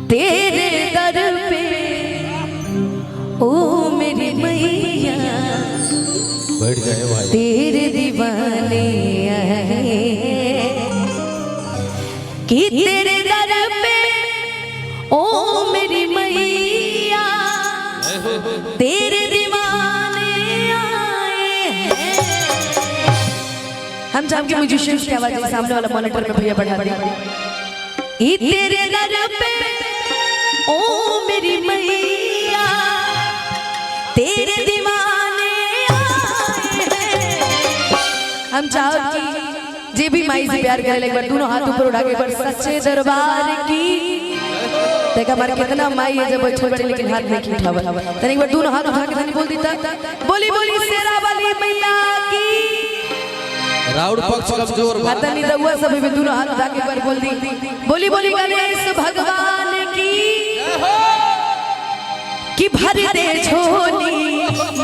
तेरे दर पे ओ मेरी मैया बैठ जाए भाई। तेरे दीवाने आए कि तेरे दर पे ओ मेरी मैया तेरे दीवाने आए हैं। हम जाम के म्यूजिशियंस की आवाज सामने वाला मॉनिटर में भैया बढ़ा दिया। तेरे दर पे ओ मेरी मैया तेरे दीवाने आए हैं। हम चाहो कि जे भी माई से प्यार करे एक बार दोनों हाथ ऊपर उठा के एक बार सच्चे दरबार की देखा मारे कितना माई है जब बैठे बैठे लेकिन हाथ नहीं उठावा। तने एक बार दोनों हाथ उठा के तने बोल देता बोली बोली शेरा वाली मैया की राउड पक्ष कमजोर बा। पता नहीं रहुआ सभी भी दोनों हाथ उठा के एक बार बोल दी बोली बोली गणेश भगवान की कि भर दे झोली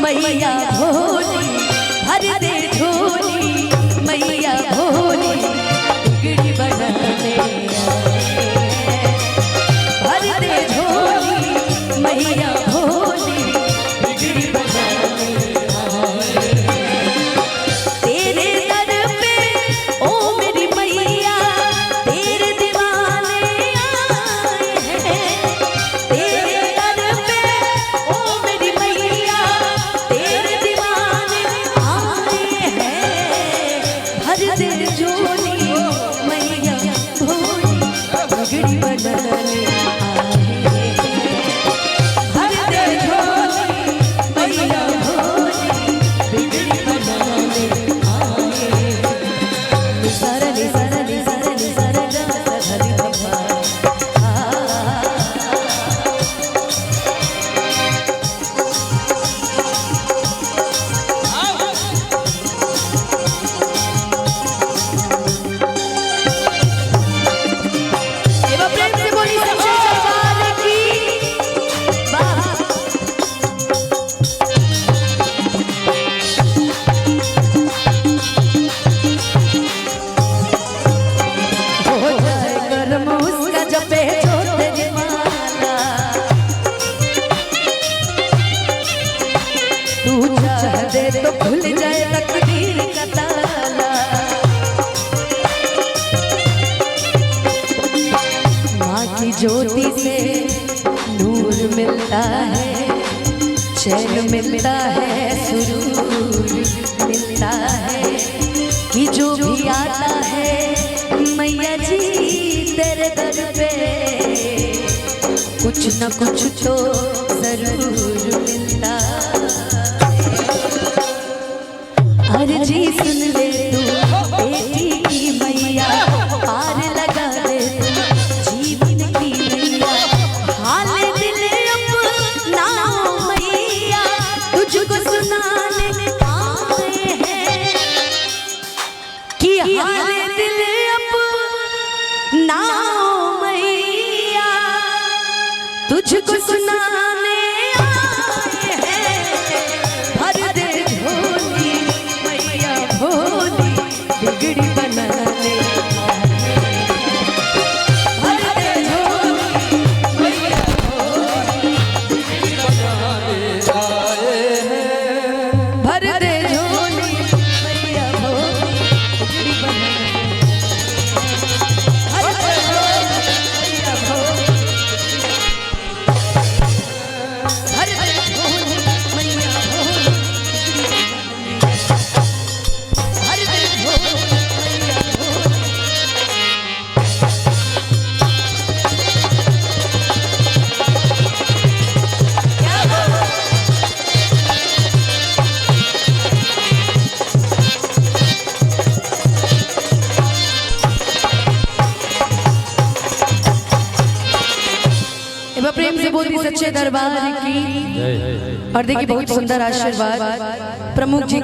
मैया भोली भर दे झोली मैया भोली बिगड़ी बनाने भर दे झोली मैया भोली बिगड़ी बनाने तेरे दर पे ओ मेरी मैया तेरे दीवाने आए हैं। तेरे दर पे ओ मेरी मैया तेरे दीवाने आए हैं। भर दे झोली मैया भोली बिगड़ी बनाने आए हैं। भर दे झोली मैया भोली बिगड़ी बनाने आए हैं। सरली सरली सरली सरगा सरली बाबा एवा प्रेम से बोली सच्चे दरबार की वाह। हो जाए कर्म उसका जपे जो तेरी माला तू चाह दे तो खुल जाए तकदीर का ताला। माँ की ज्योति से नूर मिलता है चैन मिलता है सुरूर मिलता है कि जो भी आता है मैया जी तेरे दर पे कुछ न कुछ तो जरूर मिलता अर्जी सुन ले तू बेटी की मैया पार लगा दे तू जीवन की मैया हाल दिल अपना मैया तुझको सुनाने आए हैं कि हाल दिल अपना मैया तुझको सुनाने आए हैं। भर दे झोली मैया भोली बिगड़ी बनाने भर दे झोली मैया भोली भर दे झोली मैया भोली बिगड़ी बनाने भर दे झोली मैया भोली भर दे झोली मैया भोली भर दे झोली मैया भोली। क्या बात एवं प्रेम से बोलती सच्चे दरबार की। और देखिए बहुत सुंदर आशीर्वाद प्रमुख जी